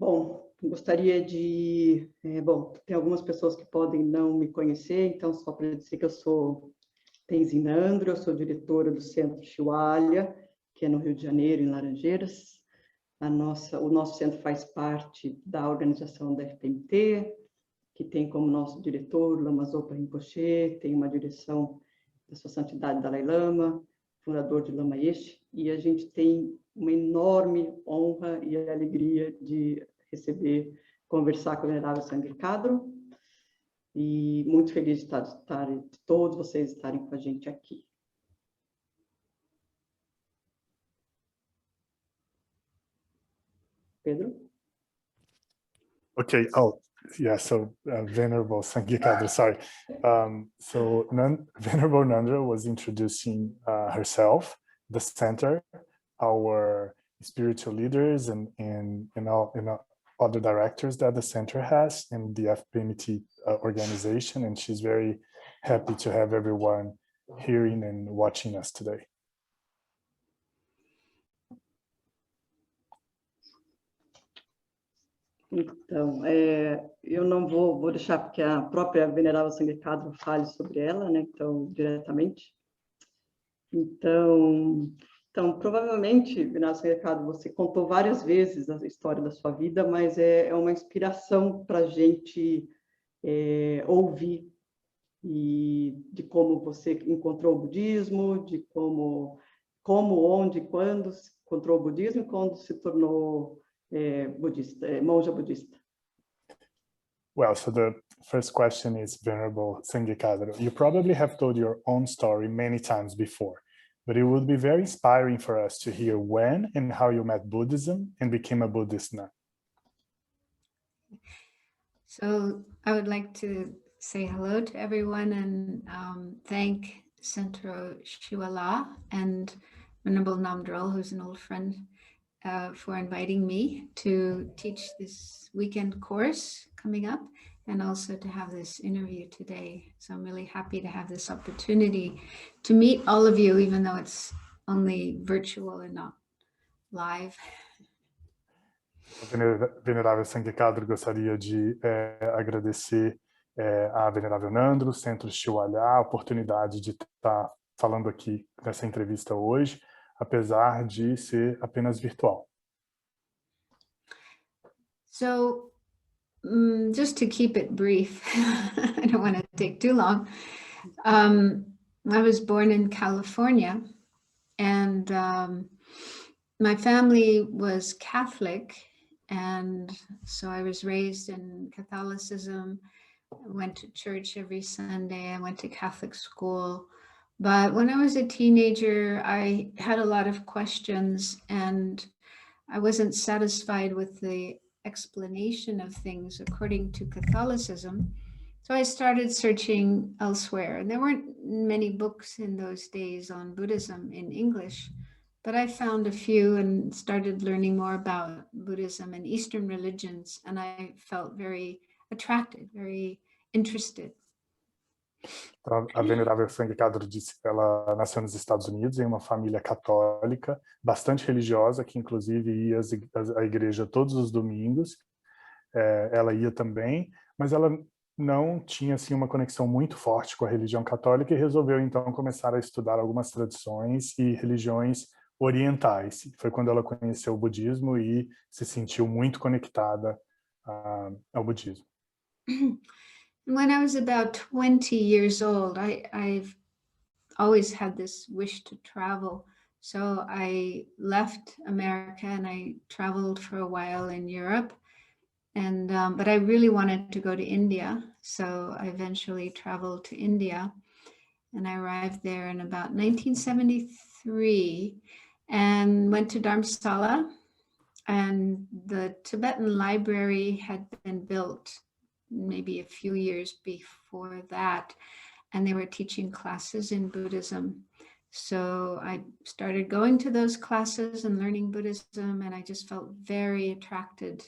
Bom, gostaria de... bom, tem algumas pessoas que podem não me conhecer, então só para dizer que eu sou Tenzin Namdro, eu sou diretora do Centro Chihuahua, que é no Rio de Janeiro, em Laranjeiras. O nosso centro faz parte da organização da FPMT, que tem como nosso diretor Lama Zopa Rinpoche, tem uma direção da Sua Santidade Dalai Lama, fundador de Lama Yeshe, e a gente tem uma enorme honra e alegria de conversar com o Venerável Sangye Khadro, e muito feliz de todos vocês estarem com a gente aqui. Pedro? Okay. Oh, yeah. So Venerable Sangye Khadro, sorry. Venerable Namdro was introducing herself, the center, our spiritual leaders, and all other directors that the center has, and the FPMT organization. And she's very happy to have everyone hearing and watching us today. Então, eu não vou deixar porque a própria Venerável Sangye Khadro fale sobre ela, né? Então, diretamente. Então, provavelmente, Venerável Sangye Khadro, você contou várias vezes a história da sua vida, mas é uma inspiração para a gente ouvir, e de como você encontrou o budismo, de como, onde, quando encontrou o budismo e quando se tornou monja budista. Well, so the first question is, Venerable Sangye Khadro, you probably have told your own story many times before, but it would be very inspiring for us to hear when and how you met Buddhism and became a Buddhist nun. So I would like to say hello to everyone and thank Centro Shiwala and Venerable Namdro, who's an old friend, for inviting me to teach this weekend course coming up, and also to have this interview today. So I'm really happy to have this opportunity to meet all of you, even though it's only virtual and not live. Venerável Sangye Khadro gostaria de agradecer a Venerável Namdro, Centro Shiwala, a oportunidade de estar falando aqui nessa entrevista hoje, apesar de ser apenas virtual. So, just to keep it brief, I don't want to take too long. I was born in California, and my family was Catholic, and so I was raised in Catholicism. I went to church every Sunday. I went to Catholic school. But when I was a teenager, I had a lot of questions, and I wasn't satisfied with the explanation of things according to Catholicism. So I started searching elsewhere. And there weren't many books in those days on Buddhism in English, but I found a few and started learning more about Buddhism and Eastern religions. And I felt very attracted, very interested. Então, a Venerável Sangye Khadro disse que ela nasceu nos Estados Unidos em uma família católica, bastante religiosa, que inclusive ia à igreja todos os domingos. Ela ia também, mas ela não tinha assim, uma conexão muito forte com a religião católica e resolveu então começar a estudar algumas tradições e religiões orientais. Foi quando ela conheceu o budismo e se sentiu muito conectada ao budismo. When I was about 20 years old, I've always had this wish to travel. So I left America and I traveled for a while in Europe. And but I really wanted to go to India. So I eventually traveled to India. And I arrived there in about 1973 and went to Dharamsala. And the Tibetan library had been built maybe a few years before that, and they were teaching classes in Buddhism. So I started going to those classes and learning Buddhism, and I just felt very attracted,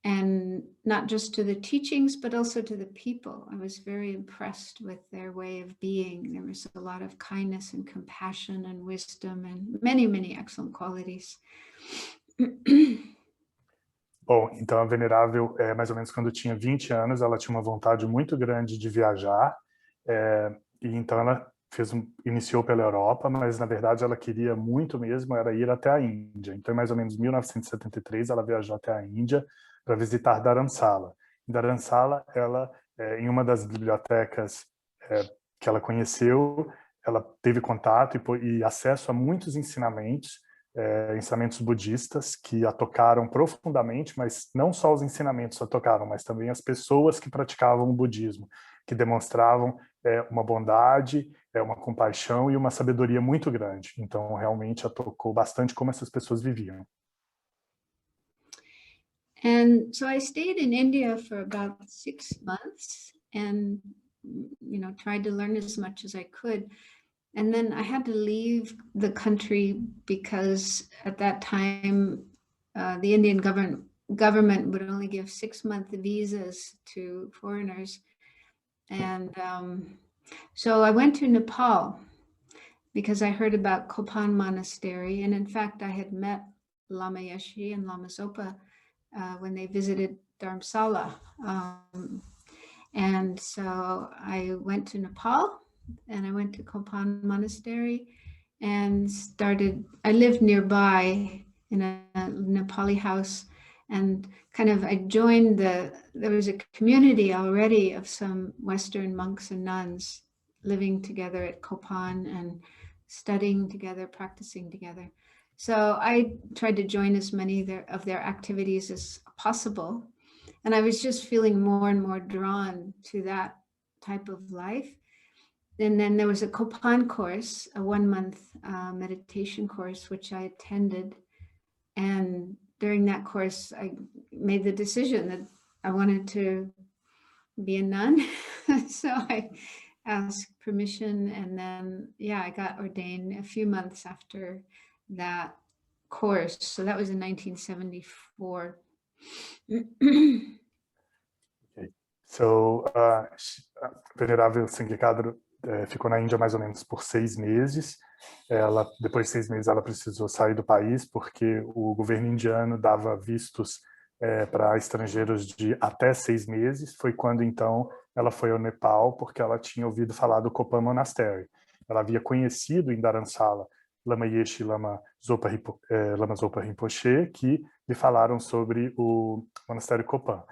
and not just to the teachings, but also to the people. I was very impressed with their way of being. There was a lot of kindness and compassion and wisdom and many, many excellent qualities. Bom, então a Venerável, mais ou menos quando tinha 20 anos, ela tinha uma vontade muito grande de viajar, e então ela iniciou pela Europa, mas na verdade ela queria muito mesmo era ir até a Índia. Então, mais ou menos em 1973, ela viajou até a Índia para visitar Dharamsala. Em Dharamsala, ela, em uma das bibliotecas que ela conheceu, ela teve contato e acesso a muitos ensinamentos budistas que a tocaram profundamente, mas não só os ensinamentos a tocaram, mas também as pessoas que praticavam o budismo, que demonstravam uma bondade, uma compaixão e uma sabedoria muito grande. Então, realmente, a tocou bastante como essas pessoas viviam. And so I stayed in India for about 6 months and, tried to learn as much as I could. And then I had to leave the country because at that time, the Indian government would only give 6-month visas to foreigners. And so I went to Nepal because I heard about Kopan Monastery. And in fact, I had met Lama Yeshe and Lama Zopa when they visited Dharamsala. And so I went to Nepal and I went to Kopan Monastery and I lived nearby in a Nepali house, and I joined there was a community already of some Western monks and nuns living together at Kopan and studying together, practicing together. So I tried to join as many of their activities as possible. And I was just feeling more and more drawn to that type of life. And then there was a Kopan course, a 1-month meditation course, which I attended. And during that course, I made the decision that I wanted to be a nun. So I asked permission, and then, I got ordained a few months after that course. So that was in 1974. Okay. So, Venerável Sangye Khadro ficou na Índia mais ou menos por 6 meses. Depois de 6 meses, ela precisou sair do país porque o governo indiano dava vistos para estrangeiros de até 6 meses. Foi quando, então, ela foi ao Nepal, porque ela tinha ouvido falar do Kopan Monastery. Ela havia conhecido em Dharamsala Lama Yeshe e Lama Zopa Rinpoche, que lhe falaram sobre o monastério Kopan.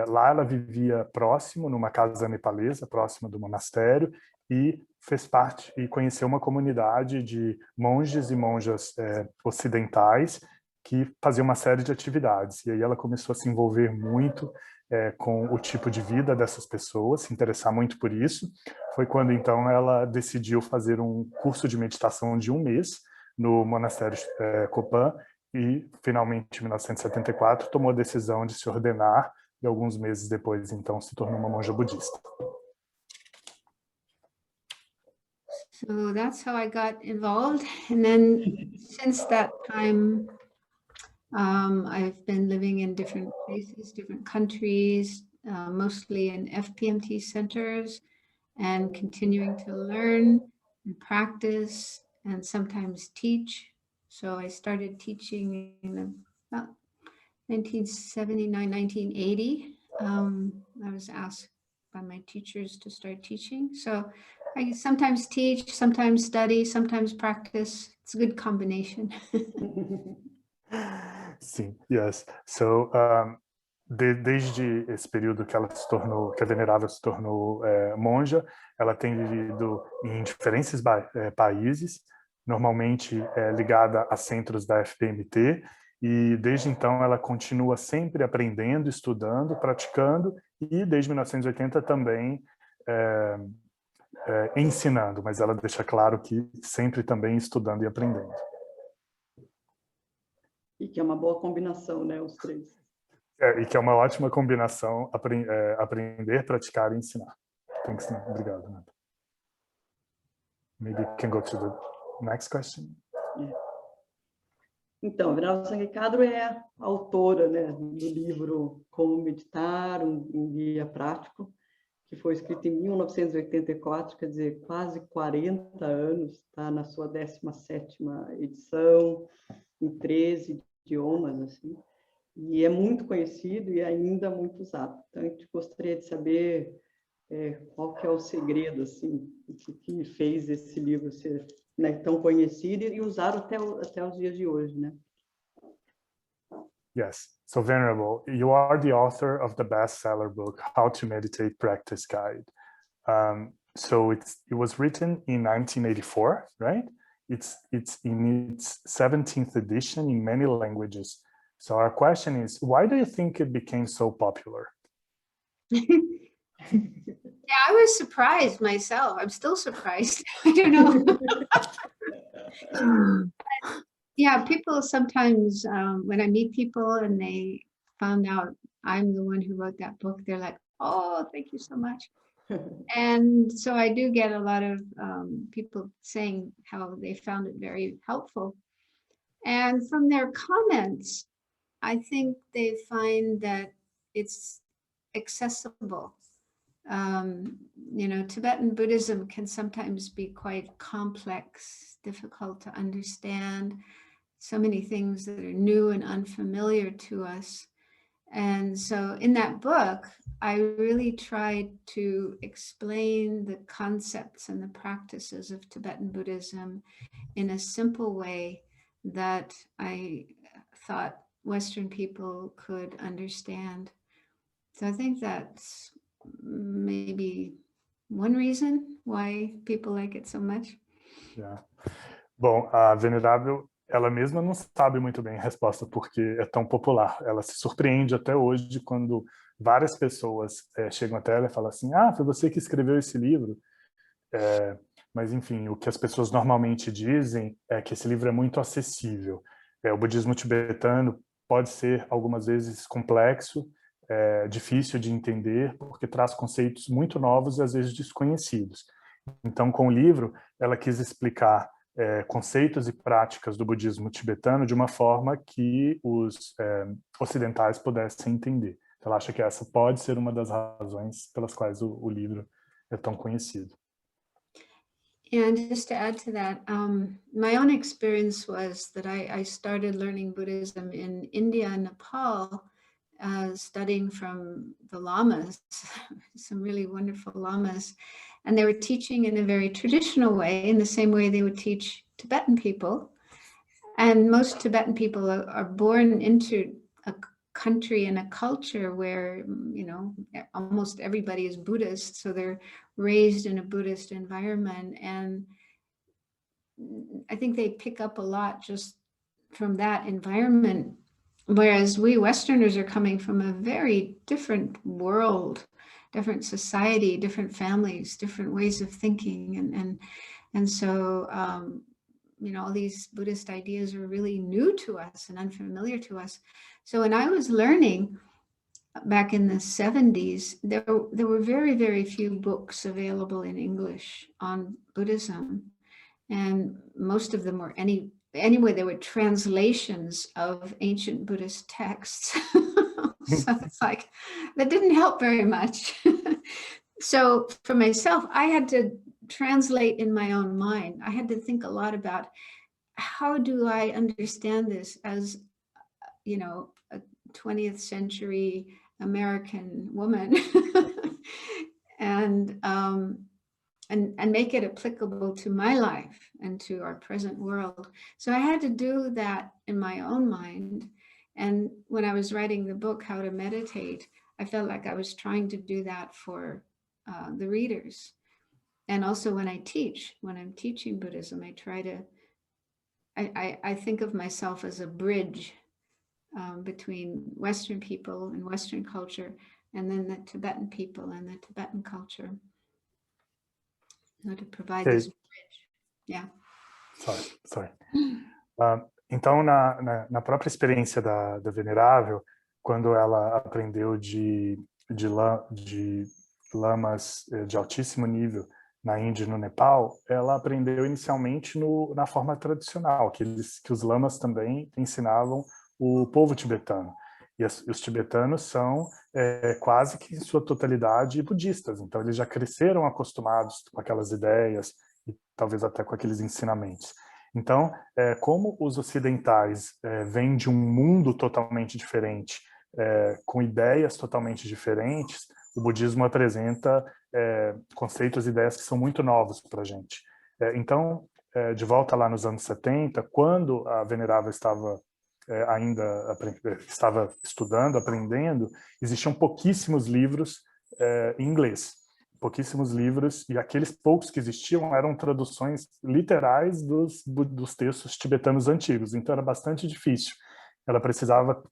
Lá ela vivia próximo, numa casa nepalesa, próxima do monastério, e fez parte e conheceu uma comunidade de monges e monjas ocidentais que faziam uma série de atividades. E aí ela começou a se envolver muito com o tipo de vida dessas pessoas, se interessar muito por isso. Foi quando, então, ela decidiu fazer um curso de meditação de 1 mês no monastério Kopan e, finalmente, em 1974, tomou a decisão de se ordenar e, alguns meses depois, então, se tornou uma monja budista. So that's how I got involved. And then since that time, I've been living in different places, different countries, mostly in FPMT centers, and continuing to learn and practice and sometimes teach. So I started teaching in about 1979, 1980. I was asked by my teachers to start teaching. So I sometimes teach, sometimes study, sometimes practice. It's a good combination. Sim, yes. So, desde esse período que a Venerável se tornou monja, ela tem vivido em diferentes países, normalmente ligada a centros da FPMT, e desde então ela continua sempre aprendendo, estudando, praticando, e desde 1980 também ensinando, mas ela deixa claro que sempre também estudando e aprendendo. E que é uma boa combinação, né, os três. E que é uma ótima combinação aprender, praticar e ensinar. Thanks, obrigado, Nanda. Maybe we can go to the next question. Então, Venerável Sangye Khadro é a autora, né, do livro Como Meditar, um guia prático, que foi escrito em 1984, quer dizer, quase 40 anos, está na sua 17ª edição, em 13 idiomas, assim. e é muito conhecido e ainda muito usado. Então, a gente gostaria de saber qual que é o segredo, assim, que fez esse livro ser, né, tão conhecido e usado até os dias de hoje, né? Yes. So Venerable, you are the author of the bestseller book, How to Meditate Practice Guide. So it was written in 1984, right? It's in its 17th edition in many languages. So our question is, why do you think it became so popular? Yeah, I was surprised myself. I'm still surprised. I don't know. Yeah, people sometimes, when I meet people and they found out I'm the one who wrote that book, they're like, oh, thank you so much. And so I do get a lot of people saying how they found it very helpful. And from their comments, I think they find that it's accessible. You know, Tibetan Buddhism can sometimes be quite complex, difficult to understand. So many things that are new and unfamiliar to us. And so in that book, I really tried to explain the concepts and the practices of Tibetan Buddhism in a simple way that I thought Western people could understand. So I think that's maybe one reason why people like it so much. Yeah. Bom, a Venerável, ela mesma não sabe muito bem a resposta porque é tão popular. Ela se surpreende até hoje quando várias pessoas chegam até ela e falam assim, foi você que escreveu esse livro? Mas, enfim, o que as pessoas normalmente dizem é que esse livro é muito acessível. O budismo tibetano pode ser, algumas vezes, complexo, difícil de entender, porque traz conceitos muito novos e, às vezes, desconhecidos. Então, com o livro, ela quis explicar conceitos e práticas do budismo tibetano de uma forma que os ocidentais pudessem entender. Ela acha que essa pode ser uma das razões pelas quais o livro é tão conhecido. And just to add to that, my own experience was that I started learning Buddhism in India and Nepal, studying from the lamas, some really wonderful lamas. And they were teaching in a very traditional way, in the same way they would teach Tibetan people. And most Tibetan people are born into a country and a culture where, you know, almost everybody is Buddhist. So they're raised in a Buddhist environment. And I think they pick up a lot just from that environment. Whereas we Westerners are coming from a very different world, different society, different families, different ways of thinking. And so, you know, all these Buddhist ideas are really new to us and unfamiliar to us. So when I was learning back in the 70s, there were very, very few books available in English on Buddhism. And most of them were anyway, they were translations of ancient Buddhist texts. So it's like, that didn't help very much. So for myself, I had to translate in my own mind. I had to think a lot about how do I understand this as, you know, a 20th century American woman and make it applicable to my life and to our present world. So I had to do that in my own mind. And when I was writing the book, How to Meditate, I felt like I was trying to do that for the readers. And also when I'm teaching Buddhism, I think of myself as a bridge between Western people and Western culture, and then the Tibetan people and the Tibetan culture. To provide this bridge. Yeah. Sorry. Então, na própria experiência da Venerável, quando ela aprendeu de lamas de altíssimo nível na Índia e no Nepal, ela aprendeu inicialmente na forma tradicional, que os lamas também ensinavam o povo tibetano. E os tibetanos são quase que em sua totalidade budistas, então eles já cresceram acostumados com aquelas ideias e talvez até com aqueles ensinamentos. Então, como os ocidentais vêm de um mundo totalmente diferente, com ideias totalmente diferentes, o budismo apresenta conceitos e ideias que são muito novos para a gente. Então, de volta lá nos anos 70, quando a Venerável estava estava estudando, aprendendo, existiam pouquíssimos livros em inglês. Pouquíssimos livros, e aqueles poucos que existiam eram traduções literais dos textos tibetanos antigos, então era bastante difícil. Ela precisava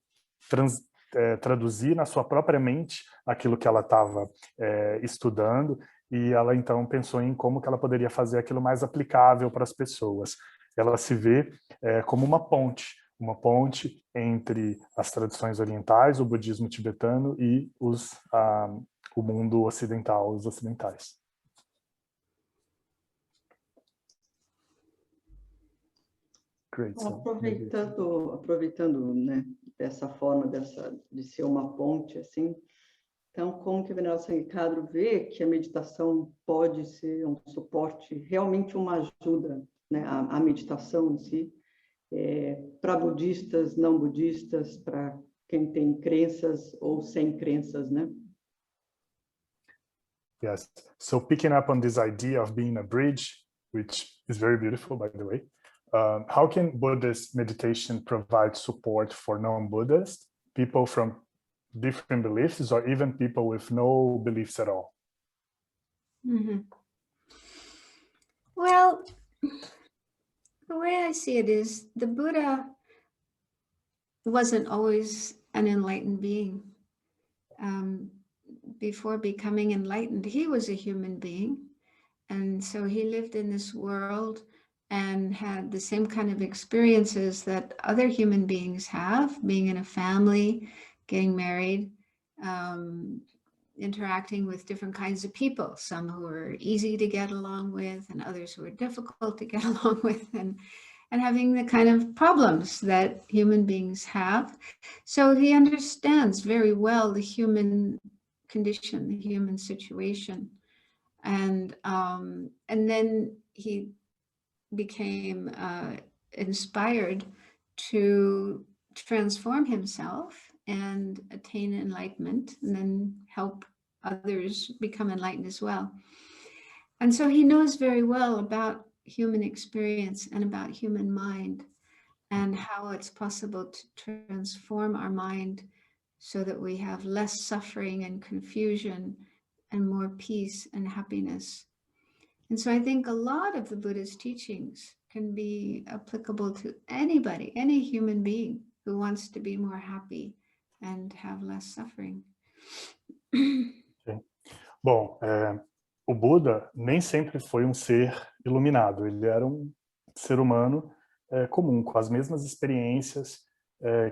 traduzir na sua própria mente aquilo que ela estava estudando, e ela então pensou em como que ela poderia fazer aquilo mais aplicável para as pessoas. Ela se vê como uma ponte entre as tradições orientais, o budismo tibetano e o mundo ocidental, os ocidentais. Great. Aproveitando, né, dessa forma de ser uma ponte, assim, então, como que a Venerável Sangye Khadro vê que a meditação pode ser um suporte, realmente uma ajuda, né, a meditação em si, para budistas, não budistas, para quem tem crenças ou sem crenças, né? Yes. So picking up on this idea of being a bridge, which is very beautiful, by the way, how can Buddhist meditation provide support for non-Buddhists, people from different beliefs, or even people with no beliefs at all? Mm-hmm. Well, the way I see it is the Buddha wasn't always an enlightened being. Before becoming enlightened, he was a human being. And so he lived in this world and had the same kind of experiences that other human beings have, being in a family, getting married, interacting with different kinds of people, some who are easy to get along with and others who are difficult to get along with, and having the kind of problems that human beings have. So he understands very well the human condition, the human situation. And then he became inspired to transform himself and attain enlightenment, and then help others become enlightened as well. And so he knows very well about human experience and about human mind, and how it's possible to transform our mind so that we have less suffering and confusion and more peace and happiness. And so I think a lot of the Buddha's teachings can be applicable to anybody, any human being who wants to be more happy and have less suffering. Okay. Bom, o Buda nem sempre foi um ser iluminado. Ele era um ser humano comum, com as mesmas experiências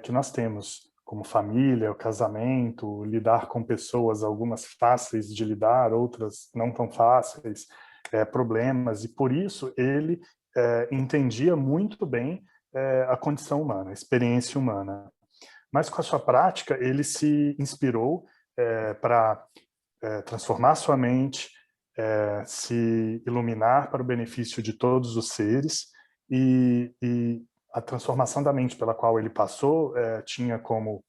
que nós temos, como família, o casamento, lidar com pessoas, algumas fáceis de lidar, outras não tão fáceis, problemas, e por isso ele entendia muito bem a condição humana, a experiência humana. Mas com a sua prática, ele se inspirou para transformar sua mente, se iluminar para o benefício de todos os seres, e a transformação da mente pela qual ele passou tinha como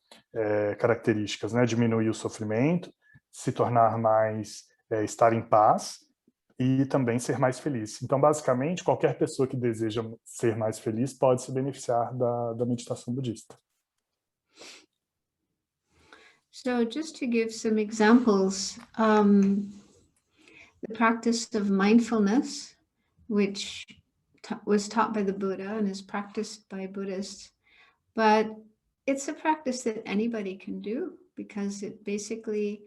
características, né, diminuir o sofrimento, se tornar mais, estar em paz e também ser mais feliz. Então, basicamente, qualquer pessoa que deseja ser mais feliz pode se beneficiar da meditação budista. So just to give some examples, the practice of mindfulness, which was taught by the Buddha and is practiced by Buddhists, but it's a practice that anybody can do, because it basically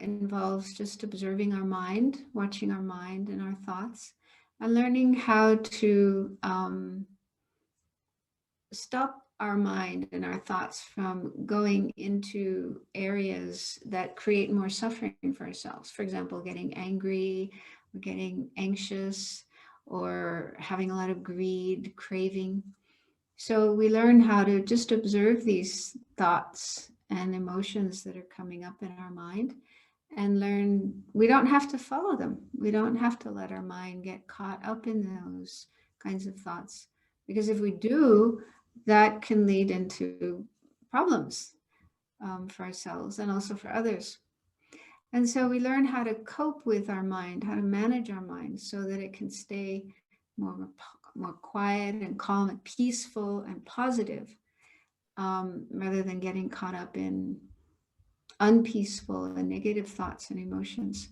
involves just observing our mind, watching our mind and our thoughts, and learning how to stop our mind and our thoughts from going into areas that create more suffering for ourselves. For example, getting angry, or getting anxious, or having a lot of greed, craving. So we learn how to just observe these thoughts and emotions that are coming up in our mind, and learn we don't have to follow them. We don't have to let our mind get caught up in those kinds of thoughts. Because if we do, that can lead into problems for ourselves and also for others. And so we learn how to cope with our mind, how to manage our mind so that it can stay more quiet and calm and peaceful and positive, rather than getting caught up in unpeaceful and negative thoughts and emotions.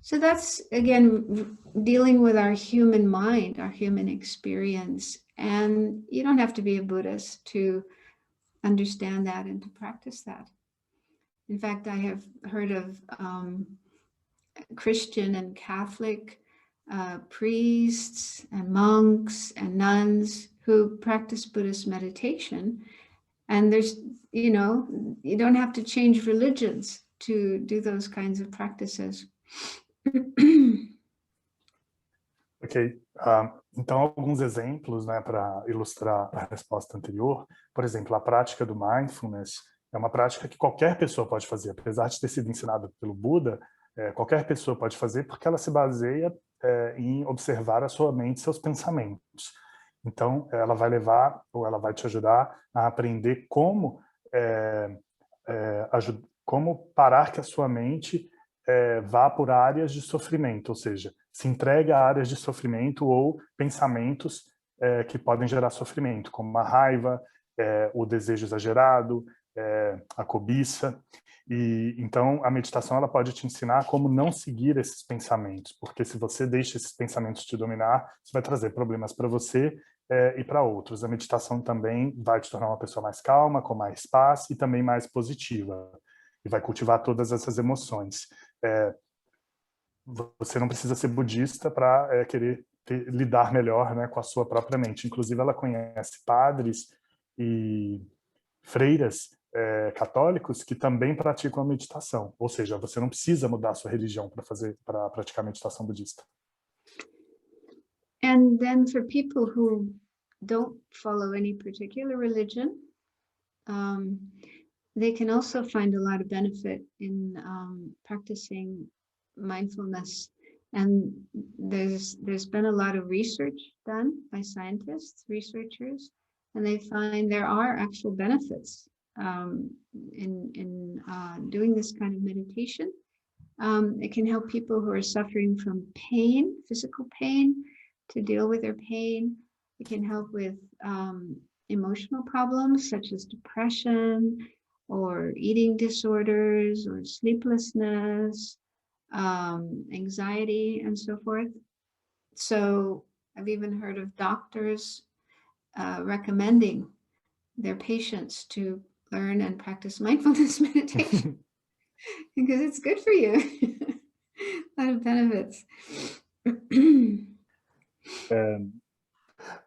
So that's, again, dealing with our human mind, our human experience. And you don't have to be a Buddhist to understand that and to practice that. In fact, I have heard of Christian and Catholic priests and monks and nuns who practice Buddhist meditation. And there's, you don't have to change religions to do those kinds of practices. Ok, então alguns exemplos, né, para ilustrar a resposta anterior. Por exemplo, a prática do mindfulness é uma prática que qualquer pessoa pode fazer, apesar de ter sido ensinada pelo Buda. Qualquer pessoa pode fazer porque ela se baseia em observar a sua mente, seus pensamentos. Então, ela vai levar, ou ela vai te ajudar a aprender como parar que a sua mente vá por áreas de sofrimento, ou seja, se entrega a áreas de sofrimento ou pensamentos que podem gerar sofrimento, como a raiva, o desejo exagerado, a cobiça. E então a meditação ela pode te ensinar como não seguir esses pensamentos, porque se você deixa esses pensamentos te dominar, isso vai trazer problemas para você e para outros. A meditação também vai te tornar uma pessoa mais calma, com mais paz e também mais positiva, e vai cultivar todas essas emoções. Você não precisa ser budista para querer lidar melhor, né, com a sua própria mente. Inclusive, ela conhece padres e freiras católicos que também praticam a meditação. Ou seja, você não precisa mudar a sua religião para praticar a meditação budista. And then for people who don't follow any particular religion, they can also find a lot of benefit in practicing mindfulness. And there's been a lot of research done by scientists, researchers, and they find there are actual benefits in doing this kind of meditation. It can help people who are suffering from pain, physical pain, to deal with their pain. It can help with emotional problems such as depression or eating disorders or sleeplessness, anxiety, and so forth. So I've even heard of doctors recommending their patients to learn and practice mindfulness meditation because it's good for you. A lot of benefits.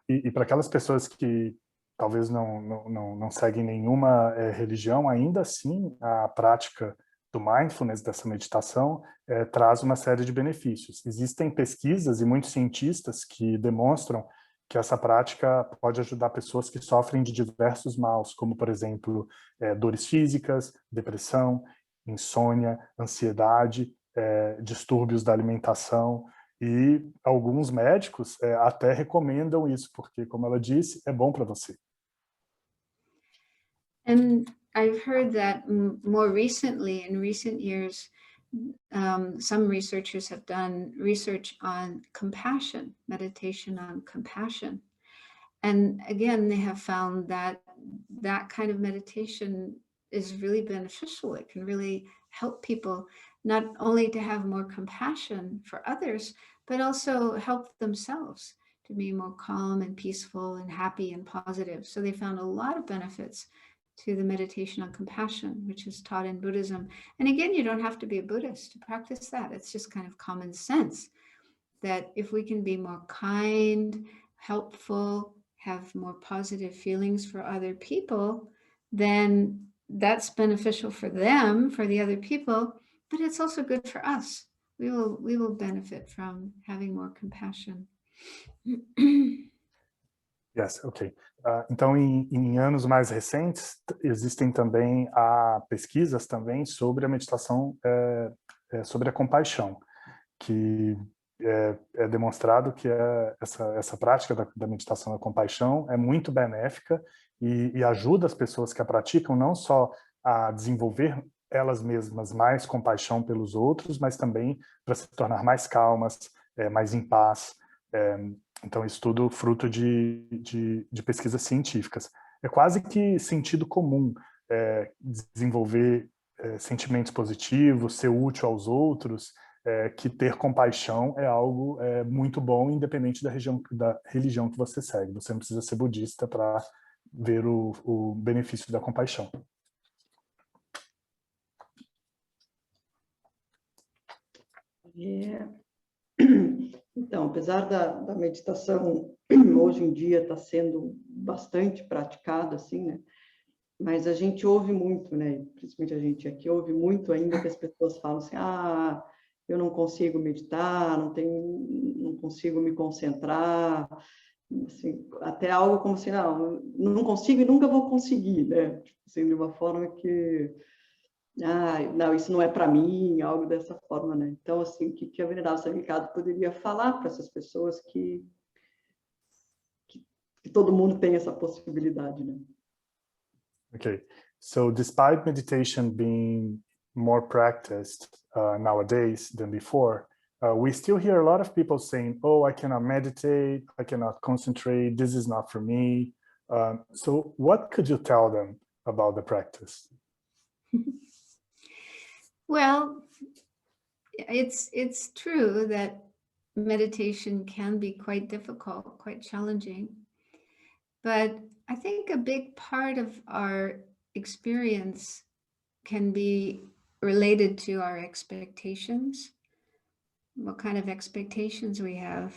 E para aquelas pessoas que talvez não seguem nenhuma religião, ainda assim a prática do mindfulness, dessa meditação, traz uma série de benefícios. Existem pesquisas e muitos cientistas que demonstram que essa prática pode ajudar pessoas que sofrem de diversos males, como, por exemplo, dores físicas, depressão, insônia, ansiedade, distúrbios da alimentação. E alguns médicos até recomendam isso, porque, como ela disse, é bom para você. And I've heard that more recently, in recent years, some researchers have done research on compassion, meditation on compassion. And again, they have found that that kind of meditation is really beneficial. It can really help people not only to have more compassion for others, but also help themselves to be more calm and peaceful and happy and positive. So they found a lot of benefits to the meditation on compassion, which is taught in Buddhism. And again, you don't have to be a Buddhist to practice that. It's just kind of common sense that if we can be more kind, helpful, have more positive feelings for other people, then that's beneficial for them, for the other people, but it's also good for us. We will benefit from having more compassion. Yes, ok. Então, em anos mais recentes, existem também pesquisas também sobre a meditação, sobre a compaixão, que é demonstrado que essa prática da meditação da compaixão é muito benéfica e ajuda as pessoas que a praticam não só a desenvolver elas mesmas mais compaixão pelos outros, mas também para se tornar mais calmas, mais em paz. Então, isso tudo fruto de pesquisas científicas. É quase que sentido comum desenvolver sentimentos positivos, ser útil aos outros, que ter compaixão é algo muito bom, independente da religião que você segue. Você não precisa ser budista para ver o benefício da compaixão. Então, apesar da meditação hoje em dia estar sendo bastante praticada, assim, né? Mas a gente ouve muito, né? Principalmente a gente aqui ouve muito ainda que as pessoas falam assim: eu não consigo meditar, não consigo me concentrar, assim, até algo como assim, não consigo e nunca vou conseguir, né? Tipo assim, de uma forma que não, isso não é para mim, algo dessa forma, né? Então, assim, o que a Venerável Sangye Khadro poderia falar para essas pessoas que todo mundo tem essa possibilidade, né? Okay, so despite meditation being more practiced nowadays than before, we still hear a lot of people saying, "Oh, I cannot meditate, I cannot concentrate, this is not for me." So what could you tell them about the practice? Well, it's true that meditation can be quite difficult, quite challenging. But I think a big part of our experience can be related to our expectations, what kind of expectations we have.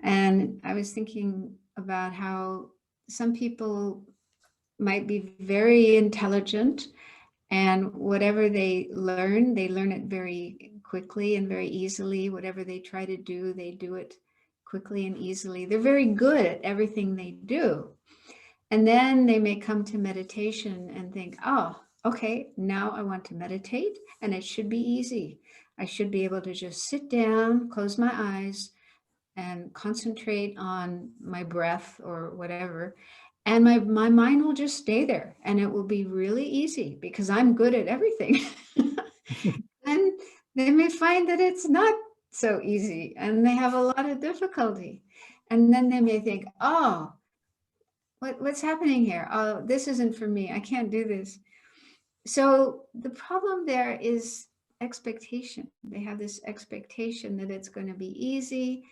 And I was thinking about how some people might be very intelligent, and whatever they learn it very quickly and very easily. Whatever they try to do, they do it quickly and easily. They're very good at everything they do. And then they may come to meditation and think, oh, okay, now I want to meditate and it should be easy. I should be able to just sit down, close my eyes, and concentrate on my breath or whatever. And my mind will just stay there and it will be really easy because I'm good at everything. And they may find that it's not so easy and they have a lot of difficulty. And then they may think, oh, what's happening here? Oh, this isn't for me. I can't do this. So the problem there is expectation. They have this expectation that it's going to be easy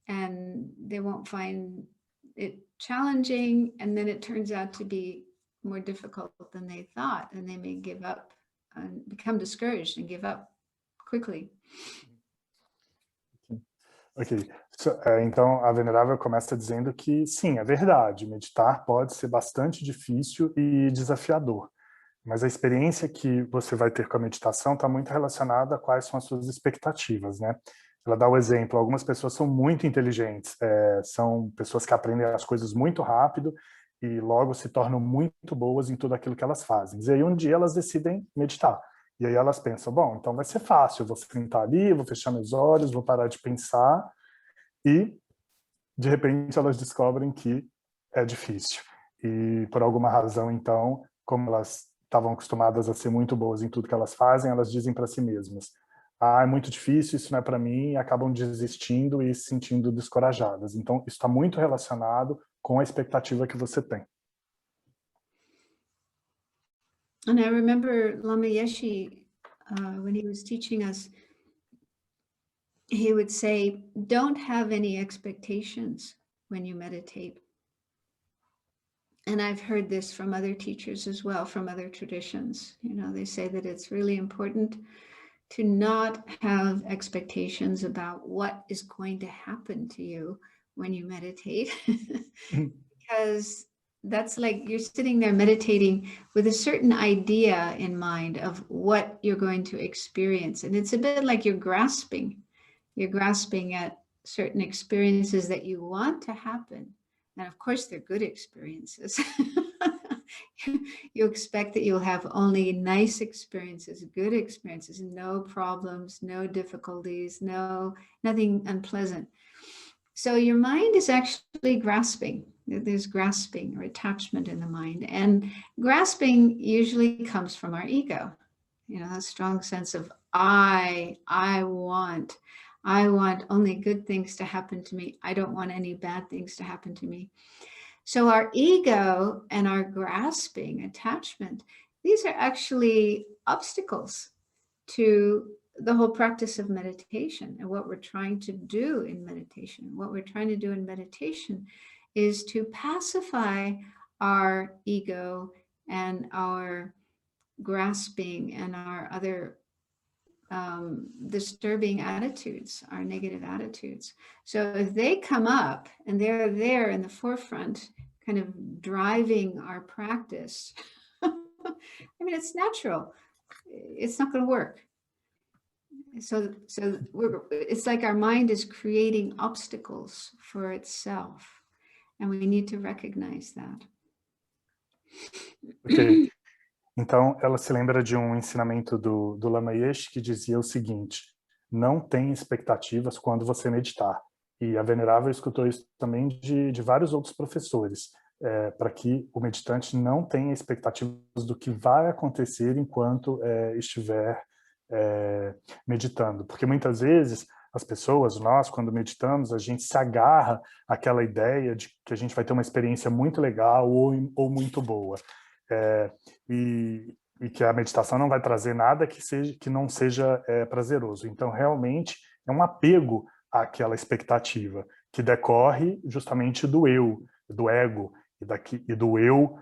and they won't find it challenging. And then it turns out to be more difficult than they thought. And they may give up and become discouraged and give up quickly. Ok, então a Venerável começa dizendo que sim, é verdade, meditar pode ser bastante difícil e desafiador, mas a experiência que você vai ter com a meditação está muito relacionada a quais são as suas expectativas, né? Ela dá o exemplo, algumas pessoas são muito inteligentes, são pessoas que aprendem as coisas muito rápido e logo se tornam muito boas em tudo aquilo que elas fazem. E aí um dia elas decidem meditar. E aí elas pensam, bom, então vai ser fácil, eu vou sentar ali, vou fechar meus olhos, vou parar de pensar, e de repente elas descobrem que é difícil. E por alguma razão, então, como elas estavam acostumadas a ser muito boas em tudo que elas fazem, elas dizem para si mesmas, é muito difícil, isso não é para mim, e acabam desistindo e se sentindo descorajadas. Então, isso está muito relacionado com a expectativa que você tem. And I remember Lama Yeshe, when he was teaching us, he would say, don't have any expectations when you meditate. And I've heard this from other teachers as well, from other traditions. You know, they say that it's really important to not have expectations about what is going to happen to you when you meditate, because that's like you're sitting there meditating with a certain idea in mind of what you're going to experience. And it's a bit like you're grasping at certain experiences that you want to happen. And of course, they're good experiences. You expect that you'll have only nice experiences, good experiences, no problems, no difficulties, nothing unpleasant. So your mind is actually grasping. There's grasping or attachment in the mind. And grasping usually comes from our ego. You know, a strong sense of I want only good things to happen to me. I don't want any bad things to happen to me. So our ego and our grasping attachment, these are actually obstacles to the whole practice of meditation and what we're trying to do in meditation. What we're trying to do in meditation is to pacify our ego and our grasping and our other disturbing attitudes, our negative attitudes. So if they come up and they're there in the forefront, kind of driving our practice, I mean, it's natural. It's not going to work. So it's like our mind is creating obstacles for itself, and we need to recognize that. Ok. Então, ela se lembra de um ensinamento do Lama Yeshe que dizia o seguinte: não tem expectativas quando você meditar. E a Venerável escutou isso também de vários outros professores, para que o meditante não tenha expectativas do que vai acontecer enquanto estiver meditando. Porque muitas vezes as pessoas, nós, quando meditamos, a gente se agarra àquela ideia de que a gente vai ter uma experiência muito legal ou muito boa. E que a meditação não vai trazer nada que não seja prazeroso. Então, realmente, é um apego àquela expectativa, que decorre justamente do eu, do ego, e do eu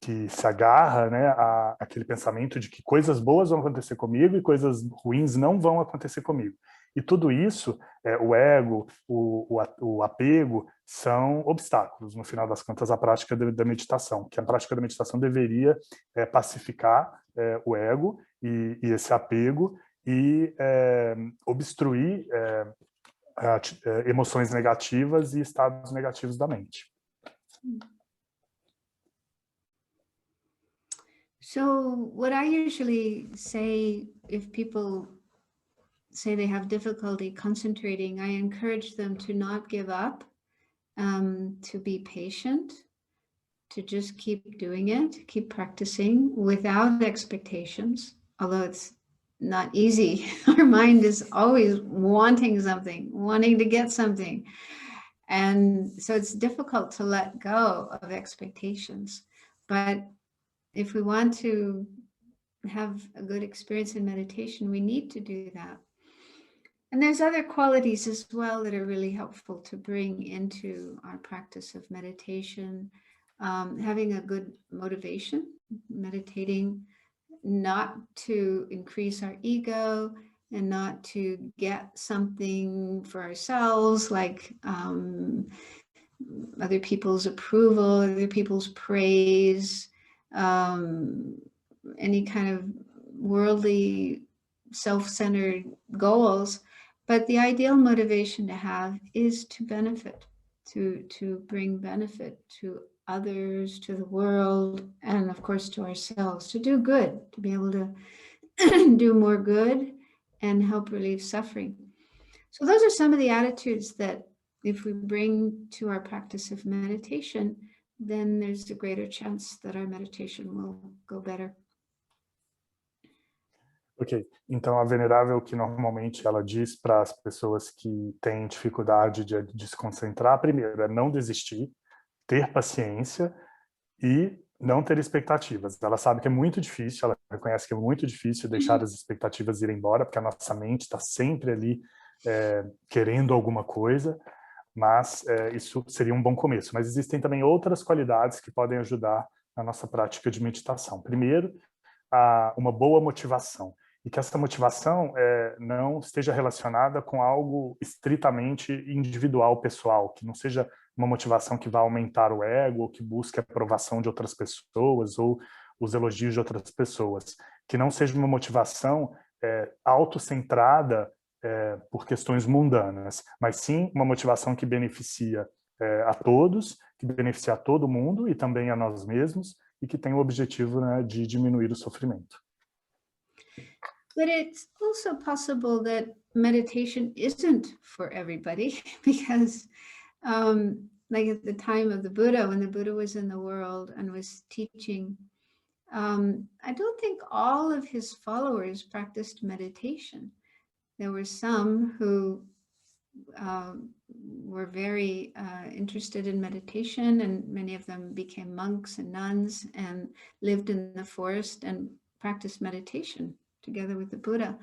que se agarra, né, àquele pensamento de que coisas boas vão acontecer comigo e coisas ruins não vão acontecer comigo. E tudo isso, o ego, o apego, são obstáculos, no final das contas, à prática da meditação, que a prática da meditação deveria pacificar o ego e esse apego e obstruir emoções negativas e estados negativos da mente. So what I usually say, if people say they have difficulty concentrating, I encourage them to not give up, to be patient, to just keep doing it, keep practicing without expectations, although it's not easy. Our mind is always wanting something, wanting to get something. And so it's difficult to let go of expectations. But if we want to have a good experience in meditation, we need to do that. And there's other qualities as well that are really helpful to bring into our practice of meditation. Having a good motivation, meditating not to increase our ego and not to get something for ourselves, like other people's approval, other people's praise, any kind of worldly self-centered goals. But the ideal motivation to have is to benefit, to bring benefit to others, to the world, and of course to ourselves, to do good, to be able to do more good and help relieve suffering. So those are some of the attitudes that if we bring to our practice of meditation, then there's a greater chance that our meditation will go better. Ok, então a Venerável, que normalmente ela diz para as pessoas que têm dificuldade de se concentrar, primeiro é não desistir, ter paciência e não ter expectativas. Ela sabe que é muito difícil, ela reconhece que é muito difícil deixar as expectativas ir embora, porque a nossa mente está sempre ali querendo alguma coisa, mas isso seria um bom começo. Mas existem também outras qualidades que podem ajudar na nossa prática de meditação. Primeiro, uma boa motivação. E que essa motivação não esteja relacionada com algo estritamente individual, pessoal, que não seja uma motivação que vá aumentar o ego, ou que busque a aprovação de outras pessoas, ou os elogios de outras pessoas. Que não seja uma motivação autocentrada por questões mundanas, mas sim uma motivação que beneficia a todos, que beneficia a todo mundo e também a nós mesmos, e que tem o objetivo, né, de diminuir o sofrimento. But it's also possible that meditation isn't for everybody, because like at the time of the Buddha, when the Buddha was in the world and was teaching, I don't think all of his followers practiced meditation. There were some who were very interested in meditation, and many of them became monks and nuns and lived in the forest and practiced meditation together with the Buddha.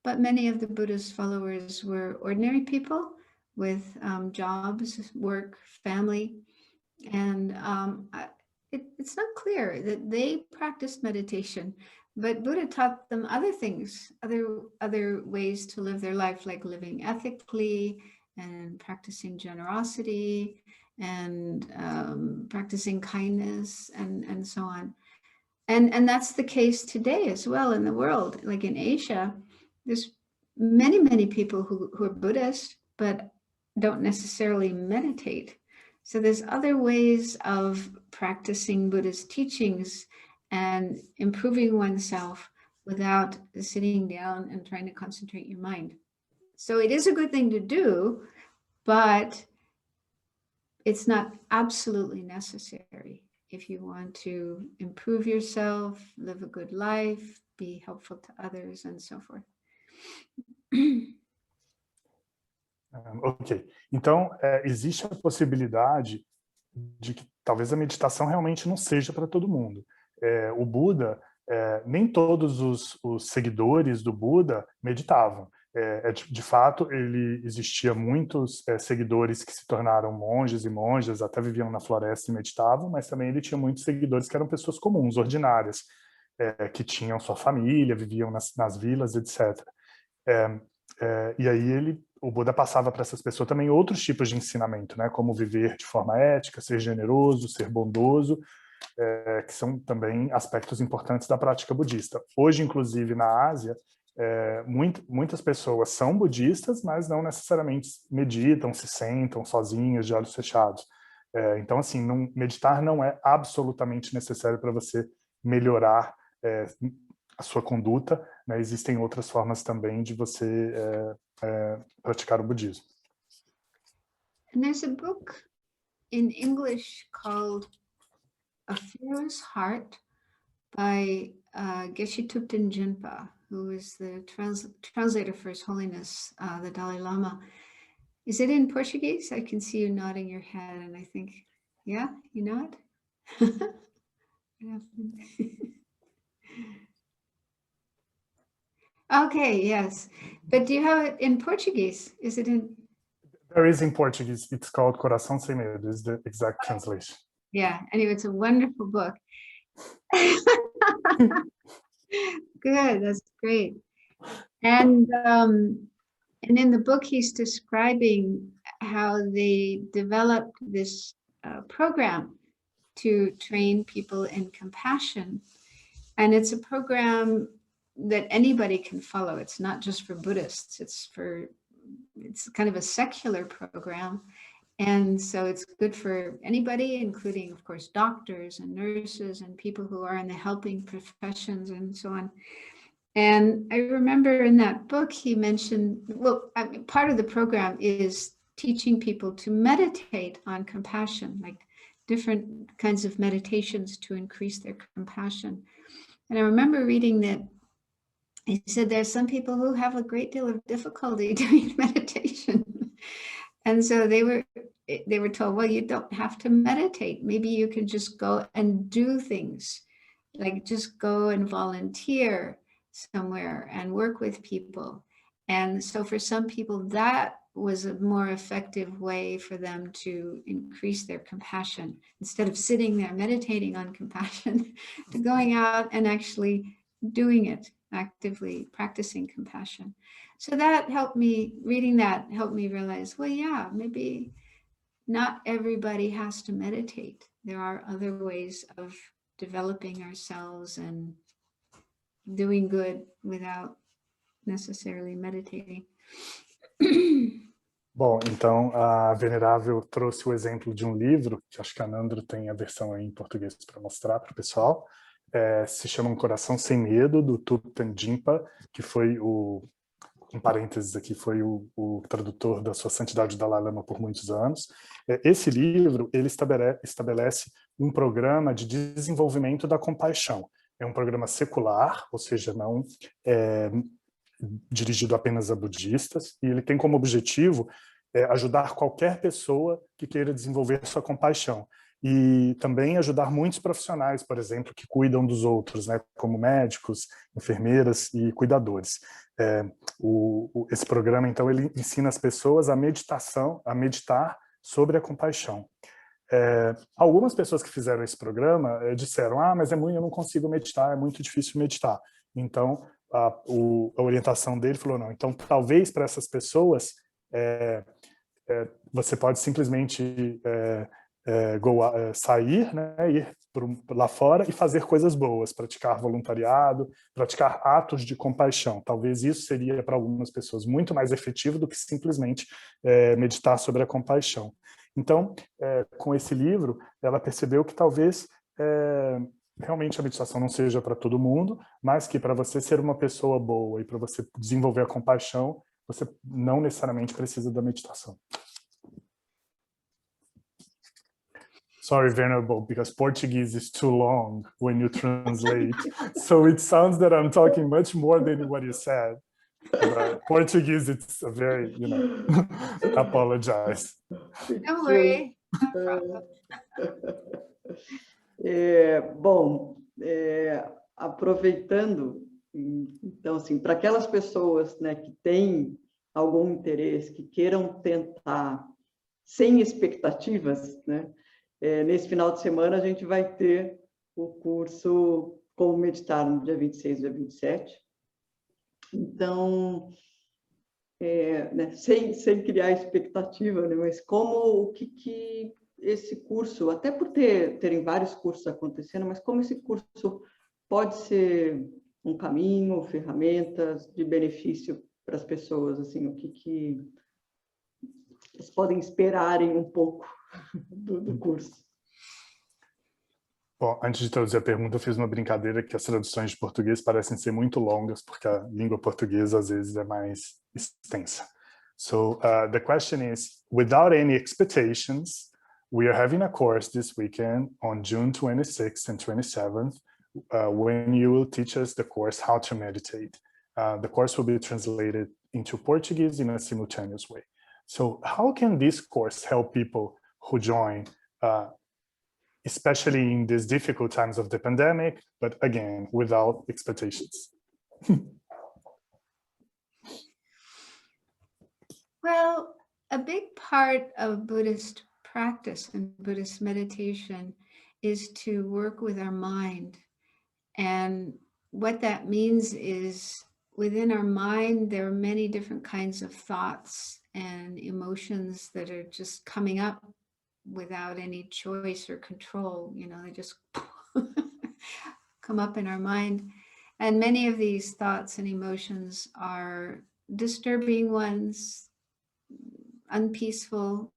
But many of the Buddha's followers were ordinary people with jobs, work, family, and it's not clear that they practiced meditation, but Buddha taught them other things, other ways to live their life, like living ethically and practicing generosity and practicing kindness and so on. And that's the case today as well in the world. Like in Asia, there's many people who are Buddhist, but don't necessarily meditate. So there's other ways of practicing Buddha's teachings and improving oneself without sitting down and trying to concentrate your mind. So it is a good thing to do, but it's not absolutely necessary if you want to improve yourself, live a good life, be helpful to others, and so forth. Ok, então existe a possibilidade de que talvez a meditação realmente não seja para todo mundo. O Buda, nem todos os seguidores do Buda meditavam. De fato, existia muitos seguidores que se tornaram monges e monjas, até viviam na floresta e meditavam, mas também ele tinha muitos seguidores que eram pessoas comuns, ordinárias, que tinham sua família, viviam nas vilas, etc. E aí o Buda passava para essas pessoas também outros tipos de ensinamento, né, como viver de forma ética, ser generoso, ser bondoso, que são também aspectos importantes da prática budista. Hoje, inclusive, na Ásia, muitas pessoas são budistas, mas não necessariamente meditam, se sentam sozinhas, de olhos fechados. Então, assim, meditar não é absolutamente necessário para você melhorar a sua conduta, né? Existem outras formas também de você praticar o budismo. And there's a book in English called A Fearless Heart by Geshe Ngawang, who is the translator for His Holiness, the Dalai Lama. Is it in Portuguese? I can see you nodding your head, and I think, yeah, you know it? Okay, yes. But do you have it in Portuguese? Is it in? There is in Portuguese. It's called Coração Sem Medo, is the exact translation. Yeah, anyway, it's a wonderful book. Good, that's great. And in the book, he's describing how they developed this program to train people in compassion. And it's a program that anybody can follow. It's not just for Buddhists. It's kind of a secular program. And so it's good for anybody, including, of course, doctors and nurses and people who are in the helping professions and so on. And I remember in that book, he mentioned, well, part of the program is teaching people to meditate on compassion, like different kinds of meditations to increase their compassion. And I remember reading that he said there's some people who have a great deal of difficulty doing meditation. And so they were told, well, you don't have to meditate. Maybe you can just go and do things, like just go and volunteer somewhere and work with people. And so for some people, that was a more effective way for them to increase their compassion. Instead of sitting there meditating on compassion, to going out and actually doing it, actively practicing compassion. So that helped me, reading that helped me realize, well, yeah, maybe not everybody has to meditate. There are other ways of developing ourselves and doing good without necessarily meditating. Bom, então a Venerável trouxe o exemplo de um livro, que acho que a Namdro tem a versão aí em português para mostrar para o pessoal. Se chama Um Coração Sem Medo, do Khensur Jampa, que foi em parênteses aqui, foi o tradutor da Sua Santidade Dalai Lama por muitos anos. Esse livro, ele estabelece um programa de desenvolvimento da compaixão. É um programa secular, ou seja, não dirigido apenas a budistas, e ele tem como objetivo ajudar qualquer pessoa que queira desenvolver sua compaixão. E também ajudar muitos profissionais, por exemplo, que cuidam dos outros, né, como médicos, enfermeiras e cuidadores. Esse programa, então, ele ensina as pessoas a meditar sobre a compaixão. Algumas pessoas que fizeram esse programa disseram, mas eu não consigo meditar, é muito difícil meditar. Então, a orientação dele falou, não, então talvez para essas pessoas você pode simplesmente sair, né, ir lá fora e fazer coisas boas, praticar voluntariado, praticar atos de compaixão. Talvez isso seria para algumas pessoas muito mais efetivo do que simplesmente meditar sobre a compaixão. Então, com esse livro, ela percebeu que talvez realmente a meditação não seja para todo mundo, mas que para você ser uma pessoa boa e para você desenvolver a compaixão, você não necessariamente precisa da meditação. Sorry, Venerable, because Portuguese is too long when you translate. So it sounds that I'm talking much more than what you said. But Portuguese, it's a very, apologize. Don't worry. No problem. Bom, aproveitando, então, assim, para aquelas pessoas, né, que têm algum interesse, que queiram tentar sem expectativas, né, nesse final de semana a gente vai ter o curso Como Meditar no dia 26 e dia 27. Então, né, sem criar expectativa, né, mas o que esse curso, até por terem vários cursos acontecendo, mas como esse curso pode ser um caminho, ferramentas de benefício para as pessoas, assim, o que eles podem esperarem um pouco do curso. Bom, antes de traduzir a pergunta, eu fiz uma brincadeira que as traduções de português parecem ser muito longas, porque a língua portuguesa às vezes é mais extensa. So the question is, without any expectations, we are having a course this weekend on June 26th and 27th, when you will teach us the course How to Meditate. The course will be translated into Portuguese in a simultaneous way. So how can this course help people who join, especially in these difficult times of the pandemic, but again, without expectations? Well, a big part of Buddhist practice and Buddhist meditation is to work with our mind. And what that means is within our mind, there are many different kinds of thoughts and emotions that are just coming up without any choice or control. They just come up in our mind. And many of these thoughts and emotions are disturbing ones, unpeaceful.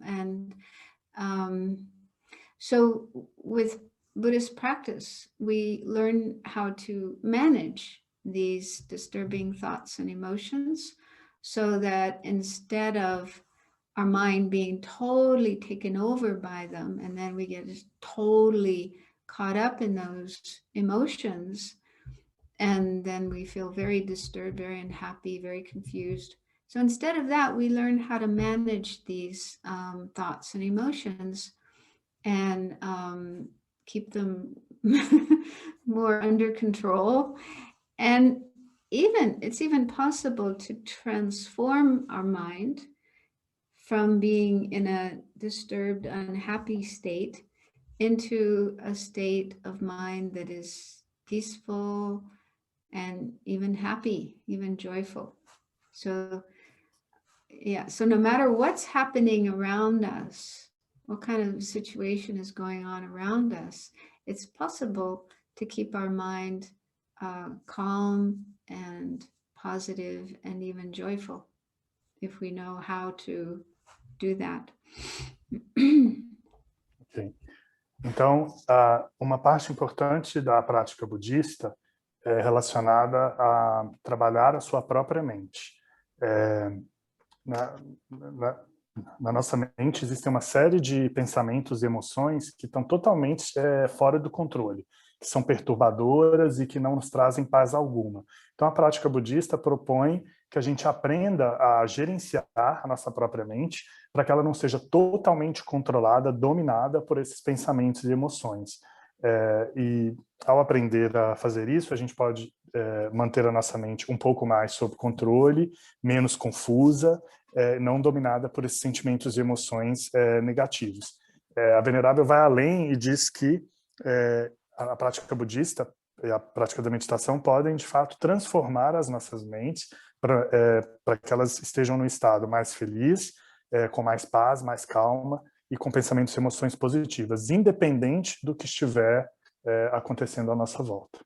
And so with Buddhist practice, we learn how to manage these disturbing thoughts and emotions so that instead of our mind being totally taken over by them, and then we get totally caught up in those emotions, and then we feel very disturbed, very unhappy, very confused. So instead of that, we learn how to manage these thoughts and emotions and keep them more under control. And it's even possible to transform our mind from being in a disturbed, unhappy state into a state of mind that is peaceful and even happy, even joyful. So no matter what's happening around us, what kind of situation is going on around us, it's possible to keep our mind calm and positive and even joyful. if we know how to do that. Okay. Então, uma parte importante da prática budista é relacionada a trabalhar a sua própria mente. Na nossa mente existem uma série de pensamentos e emoções que estão totalmente fora do controle, que são perturbadoras e que não nos trazem paz alguma. Então, a prática budista propõe que a gente aprenda a gerenciar a nossa própria mente para que ela não seja totalmente controlada, dominada por esses pensamentos e emoções. E ao aprender a fazer isso, a gente pode manter a nossa mente um pouco mais sob controle, menos confusa, não dominada por esses sentimentos e emoções negativos. A Venerável vai além e diz que a prática budista e a prática da meditação podem, de fato, transformar as nossas mentes para que elas estejam num estado mais feliz, com mais paz, mais calma e com pensamentos e emoções positivas, independente do que estiver acontecendo à nossa volta.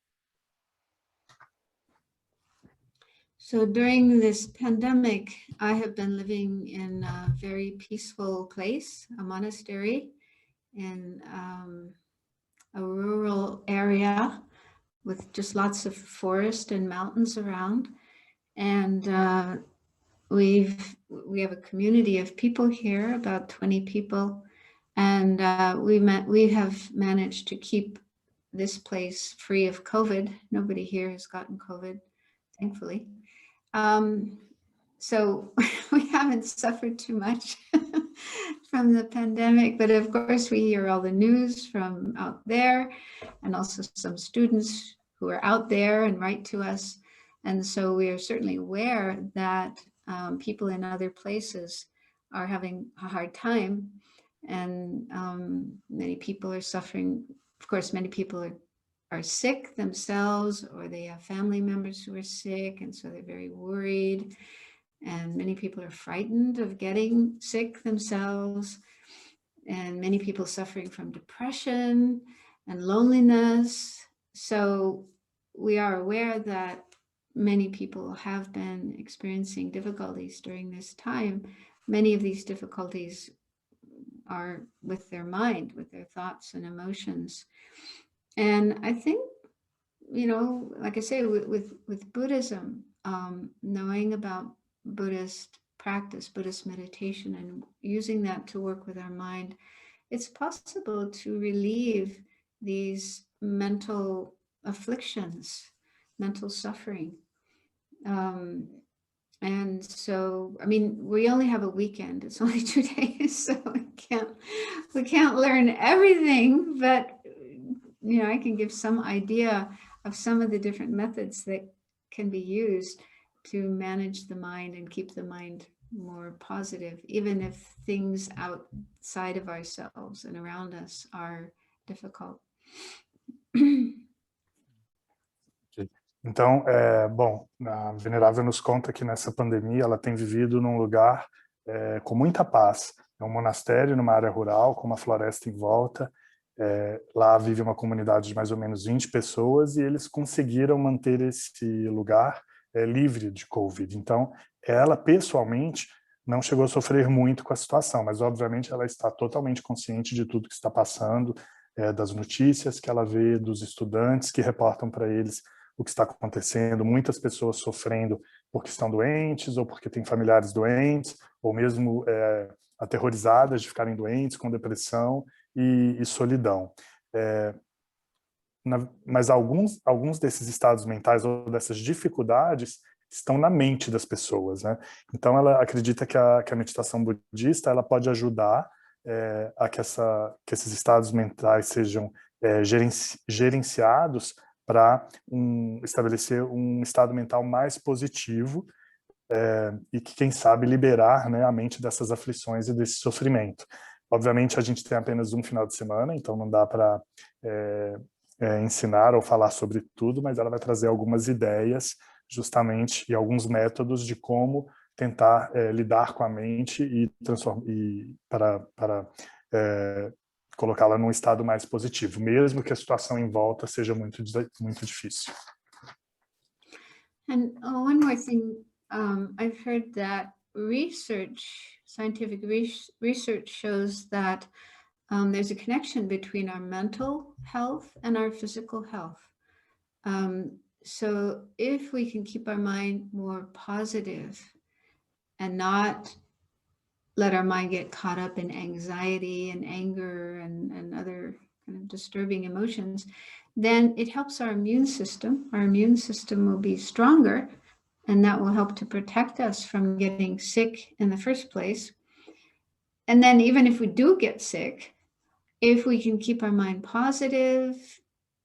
So during this pandemic, I have been living in a very peaceful place, a monastery in a rural area with just lots of forest and mountains around. And we have a community of people here, about 20 people. And we have managed to keep this place free of COVID. Nobody here has gotten COVID, thankfully. So we haven't suffered too much from the pandemic, but of course we hear all the news from out there, and also some students who are out there and write to us. And so we are certainly aware that people in other places are having a hard time, and many people are suffering. Of course, many people are sick themselves, or they have family members who are sick, and so they're very worried. And many people are frightened of getting sick themselves. And many people suffering from depression and loneliness. So we are aware that many people have been experiencing difficulties during this time. Many of these difficulties are with their mind, with their thoughts and emotions. And I think, like I say, with Buddhism, knowing about Buddhist practice, Buddhist meditation, and using that to work with our mind, it's possible to relieve these mental afflictions, mental suffering. And so, we only have a weekend. It's only 2 days, so we can't learn everything, but I can give some idea of some of the different methods that can be used to manage the mind and keep the mind more positive, even if things outside of ourselves and around us are difficult. Então, a Venerável nos conta que nessa pandemia ela tem vivido num lugar com muita paz. É um monastério numa área rural, com uma floresta em volta. Lá vive uma comunidade de mais ou menos 20 pessoas e eles conseguiram manter esse lugar livre de Covid. Então, ela pessoalmente não chegou a sofrer muito com a situação, mas obviamente ela está totalmente consciente de tudo que está passando, das notícias que ela vê, dos estudantes que reportam para eles o que está acontecendo, muitas pessoas sofrendo porque estão doentes ou porque têm familiares doentes, ou mesmo aterrorizadas de ficarem doentes, com depressão e solidão. Mas alguns desses estados mentais ou dessas dificuldades estão na mente das pessoas, né? Então ela acredita que a meditação budista ela pode ajudar a que esses estados mentais sejam gerenciados para estabelecer um estado mental mais positivo e que, quem sabe, liberar, né, a mente dessas aflições e desse sofrimento. Obviamente, a gente tem apenas um final de semana, então não dá para ensinar ou falar sobre tudo, mas ela vai trazer algumas ideias, justamente, e alguns métodos de como tentar lidar com a mente e para colocá-la num estado mais positivo, mesmo que a situação em volta seja muito difícil. And one more thing, I've heard that scientific research shows that there's a connection between our mental health and our physical health. So if we can keep our mind more positive and not let our mind get caught up in anxiety and anger and other kind of disturbing emotions, then it helps our immune system. Our immune system will be stronger, and that will help to protect us from getting sick in the first place. And then even if we do get sick, if we can keep our mind positive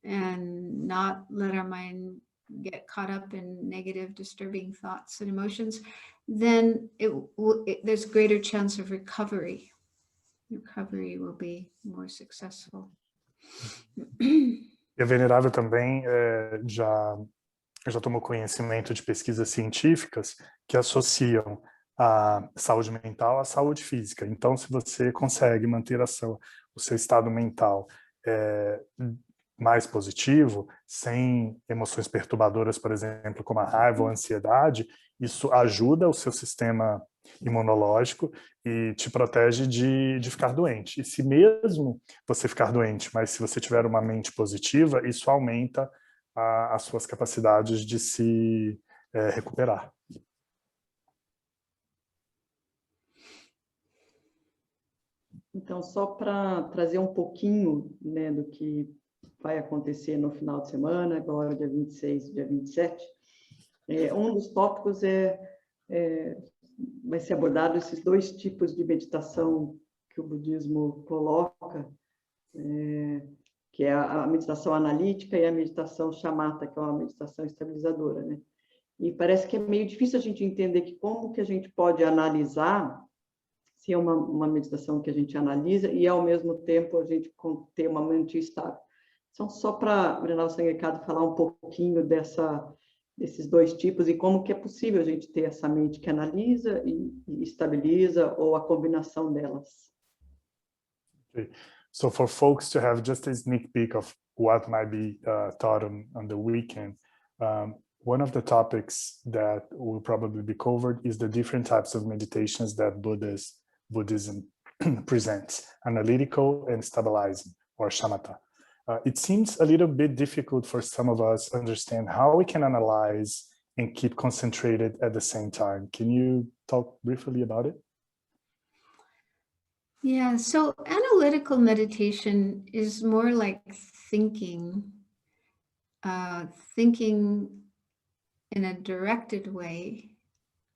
and not let our mind get caught up in negative, disturbing thoughts and emotions, then there's greater chance of recovery. Recovery will be more successful. E a Venerável também já tomou conhecimento de pesquisas científicas que associam a saúde mental à saúde física. Então, se você consegue manter o seu estado mental mais positivo, sem emoções perturbadoras, por exemplo, como a raiva ou a ansiedade, isso ajuda o seu sistema imunológico e te protege de ficar doente. E se mesmo você ficar doente, mas se você tiver uma mente positiva, isso aumenta as suas capacidades de se recuperar. Então, só para trazer um pouquinho, né, do que vai acontecer no final de semana, agora dia 26 e dia 27, um dos tópicos vai ser abordado esses dois tipos de meditação que o budismo coloca, que é a meditação analítica e a meditação shamatha, que é uma meditação estabilizadora, né? E parece que é meio difícil a gente entender que como que a gente pode analisar, se é uma meditação que a gente analisa e, ao mesmo tempo, a gente ter uma mente estável. Então, só para o Originalmente Sangye Khadro falar um pouquinho desses dois tipos e como que é possível a gente ter essa mente que analisa e estabiliza, ou a combinação delas. Okay. So for folks to have just a sneak peek of what might be taught on the weekend, one of the topics that will probably be covered is the different types of meditations that Buddhism presents, analytical and stabilizing, or shamatha. It seems a little bit difficult for some of us to understand how we can analyze and keep concentrated at the same time. Can you talk briefly about it? Yeah, so analytical meditation is more like thinking in a directed way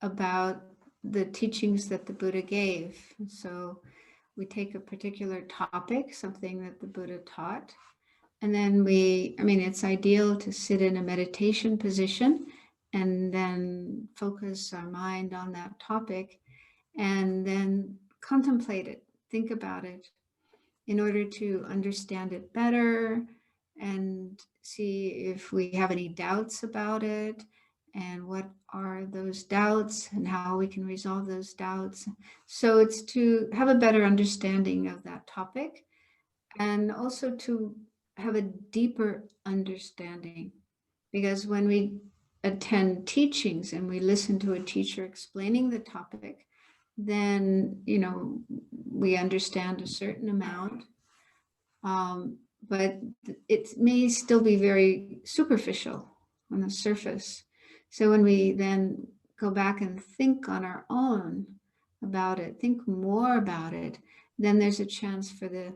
about the teachings that the Buddha gave. So we take a particular topic, something that the Buddha taught, and then it's ideal to sit in a meditation position and then focus our mind on that topic and then contemplate it, think about it in order to understand it better and see if we have any doubts about it and what are those doubts and how we can resolve those doubts. So it's to have a better understanding of that topic and also to have a deeper understanding, because when we attend teachings and we listen to a teacher explaining the topic, then, we understand a certain amount, but it may still be very superficial on the surface. So when we then go back and think on our own about it, think more about it, then there's a chance for the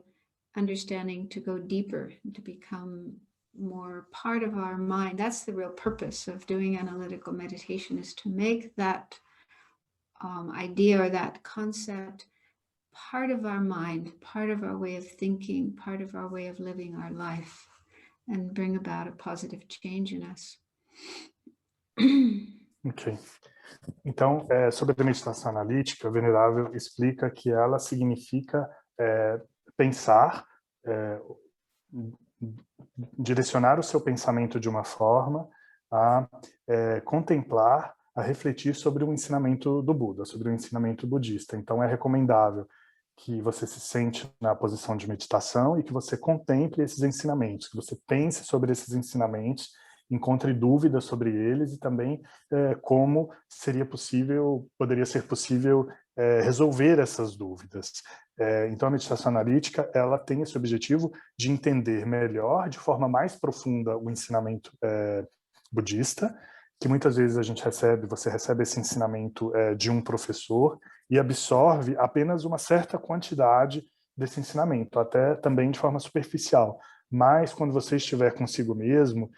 understanding to go deeper, to become more part of our mind. That's the real purpose of doing analytical meditation, is to make that idea or that concept part of our mind, part of our way of thinking, part of our way of living our life, and bring about a positive change in us. Ok. Então, sobre a meditação analítica, a Venerável explica que ela significa pensar, direcionar o seu pensamento de uma forma a contemplar, a refletir sobre o ensinamento do Buda, sobre o ensinamento budista. Então, é recomendável que você se sente na posição de meditação e que você contemple esses ensinamentos, que você pense sobre esses ensinamentos encontre dúvidas sobre eles e também como poderia ser possível resolver essas dúvidas. Então a meditação analítica, ela tem esse objetivo de entender melhor, de forma mais profunda, o ensinamento budista, que muitas vezes você recebe esse ensinamento de um professor e absorve apenas uma certa quantidade desse ensinamento, até também de forma superficial. Mas quando você estiver consigo mesmo,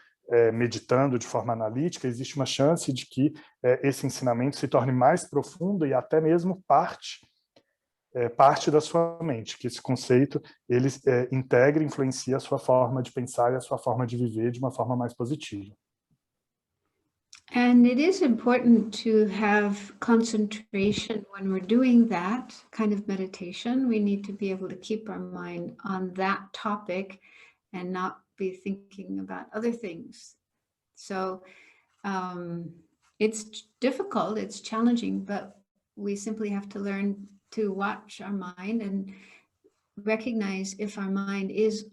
meditando de forma analítica, existe uma chance de que esse ensinamento se torne mais profundo e até mesmo parte da sua mente, que esse conceito ele integra e influencia a sua forma de pensar e a sua forma de viver de uma forma mais positiva. And it is important to have concentration when we're doing that kind of meditation. We need to be able to keep our mind on that topic and not be thinking about other things. So it's difficult, it's challenging, but we simply have to learn to watch our mind and recognize if our mind is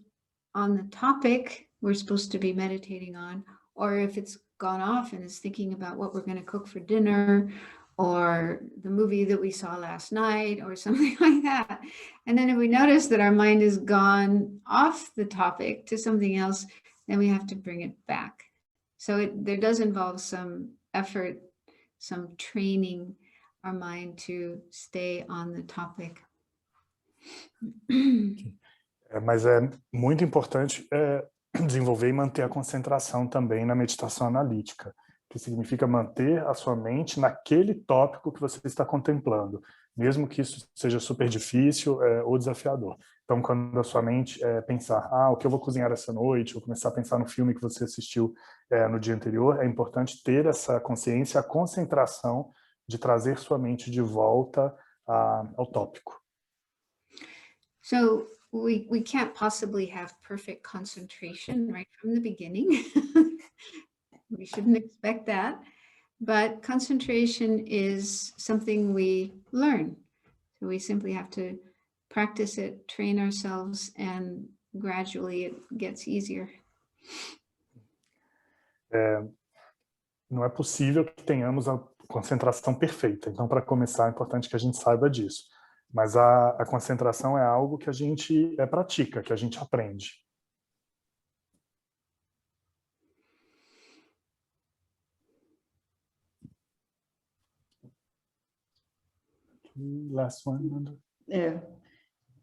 on the topic we're supposed to be meditating on, or if it's gone off and is thinking about what we're going to cook for dinner, or the movie that we saw last night, or something like that. And then if we notice that our mind has gone off the topic to something else, then we have to bring it back. So there does involve some effort, some training our mind to stay on the topic. Mas é muito importante desenvolver e manter a concentração também na meditação analítica, que significa manter a sua mente naquele tópico que você está contemplando, mesmo que isso seja super difícil ou desafiador. Então, quando a sua mente pensar, o que eu vou cozinhar essa noite, ou começar a pensar no filme que você assistiu no dia anterior, é importante ter essa consciência, a concentração de trazer sua mente de volta ao tópico. So we can't possibly have perfect concentration right from the beginning. We shouldn't expect that. But concentration is something we learn. So we simply have to practice it, train ourselves, and gradually it gets easier. Não é possível que tenhamos a concentração perfeita. Então, para começar, é importante que a gente saiba disso. Mas a concentração é algo que a gente pratica, que a gente aprende. Last one.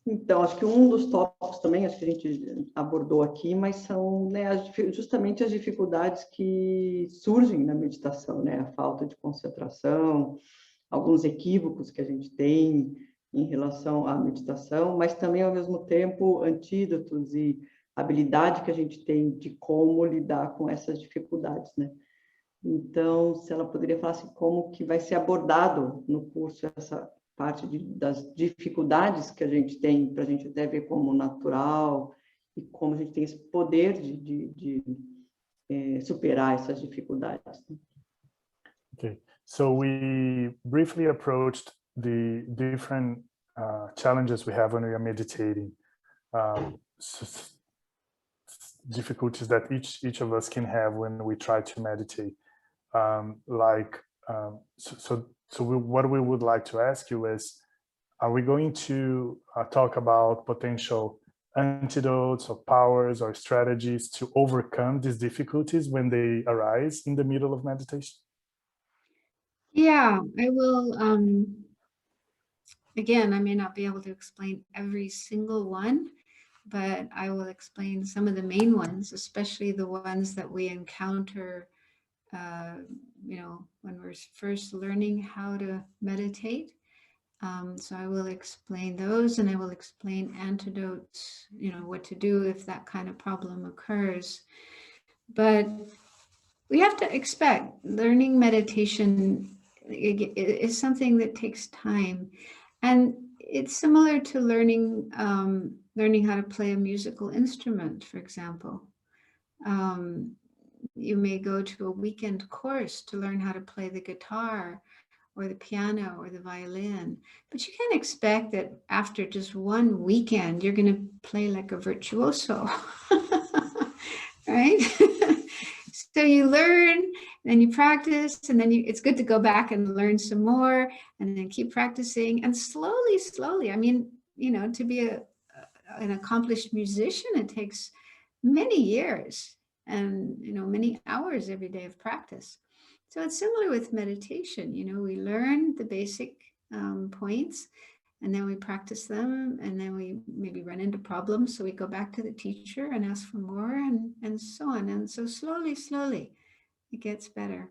Então, acho que um dos tópicos também, acho que a gente abordou aqui, mas são justamente as dificuldades que surgem na meditação, a falta de concentração, alguns equívocos que a gente tem em relação à meditação, mas também, ao mesmo tempo, antídotos e habilidade que a gente tem de como lidar com essas dificuldades, Então, se ela poderia falar assim, como que vai ser abordado no curso essa parte das dificuldades que a gente tem, para a gente até ver como natural e como a gente tem esse poder de superar essas dificuldades. Okay, so we briefly approached the different challenges we have when we are meditating, difficulties that each of us can have when we try to meditate. What we would like to ask you is, are we going to talk about potential antidotes or powers or strategies to overcome these difficulties when they arise in the middle of meditation? Yeah, I will. Again, I may not be able to explain every single one, but I will explain some of the main ones, especially the ones that we encounter when we're first learning how to meditate. So I will explain those, and I will explain antidotes, what to do if that kind of problem occurs. But we have to expect learning meditation is something that takes time. And it's similar to learning how to play a musical instrument, for example. You may go to a weekend course to learn how to play the guitar or the piano or the violin, but you can't expect that after just one weekend you're going to play like a virtuoso, right? So you learn, then you practice, and then it's good to go back and learn some more, and then keep practicing. And slowly, I mean, you know, to be an accomplished musician, it takes many years and, you know, many hours every day of practice. So it's similar with meditation. You know, we learn the basic points, and then we practice them, and then we maybe run into problems. So we go back to the teacher and ask for more, and so on. And so slowly, it gets better.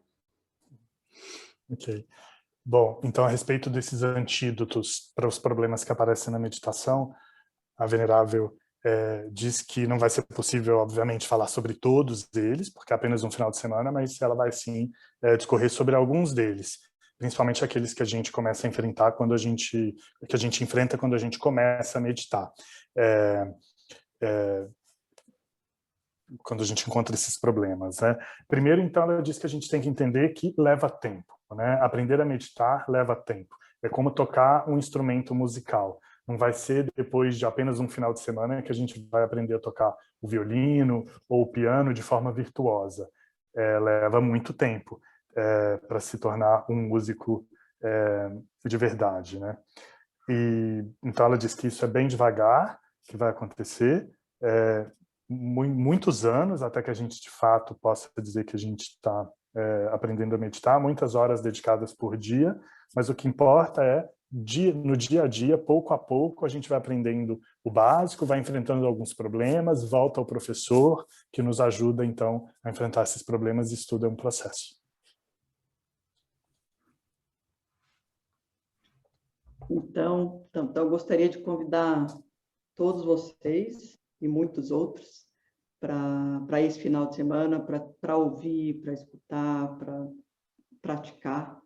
Ok. Bom, então a respeito desses antídotos para os problemas que aparecem na meditação, a Venerável diz que não vai ser possível, obviamente, falar sobre todos eles, porque é apenas um final de semana, mas ela vai sim discorrer sobre alguns deles, principalmente aqueles que a gente começa a enfrentar que a gente enfrenta quando a gente começa a meditar. Quando a gente encontra esses problemas, né? Primeiro, então, ela diz que a gente tem que entender que leva tempo, né? Aprender a meditar leva tempo. É como tocar um instrumento musical. Não vai ser depois de apenas um final de semana que a gente vai aprender a tocar o violino ou o piano de forma virtuosa. Leva muito tempo para se tornar um músico de verdade, né? E então ela diz que isso é bem devagar que vai acontecer, muitos anos até que a gente de fato possa dizer que a gente está aprendendo a meditar, muitas horas dedicadas por dia, mas o que importa é no dia a dia, pouco a pouco, a gente vai aprendendo o básico, vai enfrentando alguns problemas, volta ao professor que nos ajuda então a enfrentar esses problemas, e estudo é um processo. Então eu gostaria de convidar todos vocês e muitos outros para esse final de semana, para ouvir, para escutar, para praticar.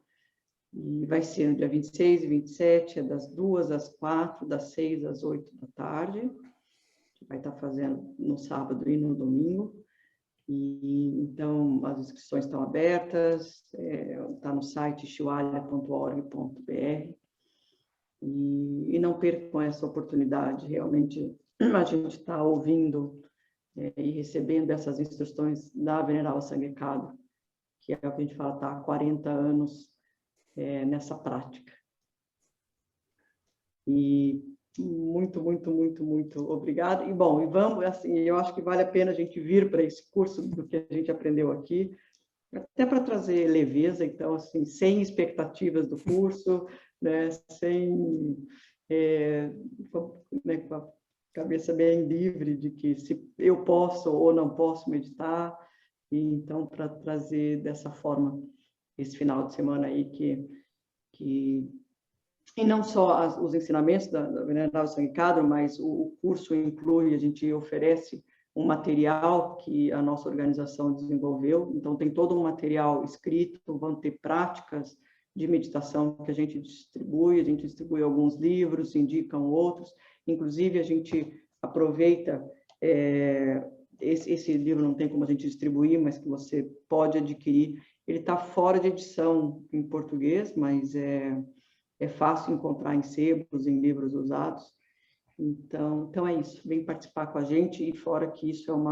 E vai ser no dia 26 e 27, das 2 às 4, das 6 às 8 da tarde. A gente vai estar fazendo no sábado e no domingo. E então as inscrições estão abertas, está no site shiwalya.org.br. E não percam essa oportunidade. Realmente a gente está ouvindo e recebendo essas instruções da Venerável Sangye Khadro, que é o que a gente fala, está há 40 anos nessa prática. E muito obrigado. E bom, e vamos, assim, eu acho que vale a pena a gente vir para esse curso do que a gente aprendeu aqui, até para trazer leveza, então, assim, sem expectativas do curso, né, sem, né, com a cabeça bem livre de que se eu posso ou não posso meditar, e então para trazer dessa forma esse final de semana aí e não só os ensinamentos da Venerável Sangye Khadro, mas o curso inclui, a gente oferece um material que a nossa organização desenvolveu, então tem todo um material escrito, vão ter práticas de meditação que a gente distribui alguns livros, indicam outros, inclusive a gente aproveita, esse livro não tem como a gente distribuir, mas que você pode adquirir, ele está fora de edição em português, mas é fácil encontrar em sebos, em livros usados. Então é isso, vem participar com a gente, e fora que isso é um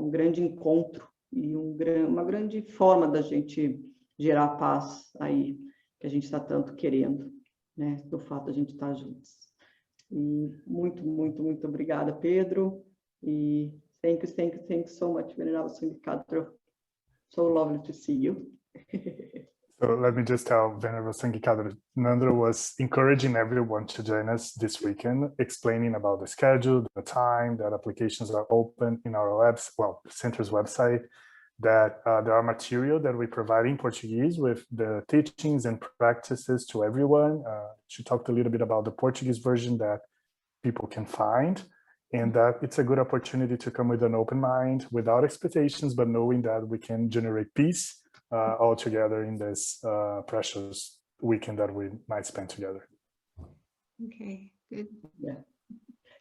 grande encontro e uma grande forma da gente gerar paz aí, que a gente está tanto querendo, né, do fato de a gente estar juntos. E muito obrigada, Pedro, e thank you so much, Venerável Sangye Khadro. So lovely to see you. So let me just tell Venerável Sangye Khadro, Namdro was encouraging everyone to join us this weekend, explaining about the schedule, the time, that applications are open in our center's website, that there are material that we provide in Portuguese with the teachings and practices to everyone. She talked a little bit about the Portuguese version that people can find, and that it's a good opportunity to come with an open mind, without expectations, but knowing that we can generate peace all together in this precious weekend that we might spend together. Okay, good. Yeah.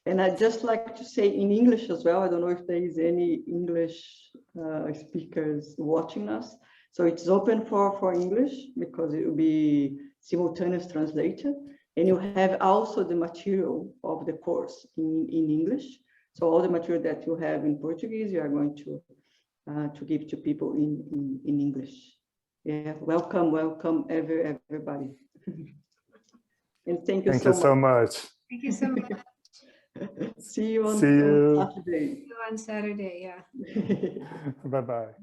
And I'd just like to say in English as well, I don't know if there is any English speakers watching us. So it's open for English, because it will be simultaneous translated. And you have also the material of the course in English. So all the material that you have in Portuguese, you are going to to give to people in English. Yeah, welcome everybody. And thank you so much. Thank you so much. See you on Saturday. See you on Saturday, yeah. Bye-bye.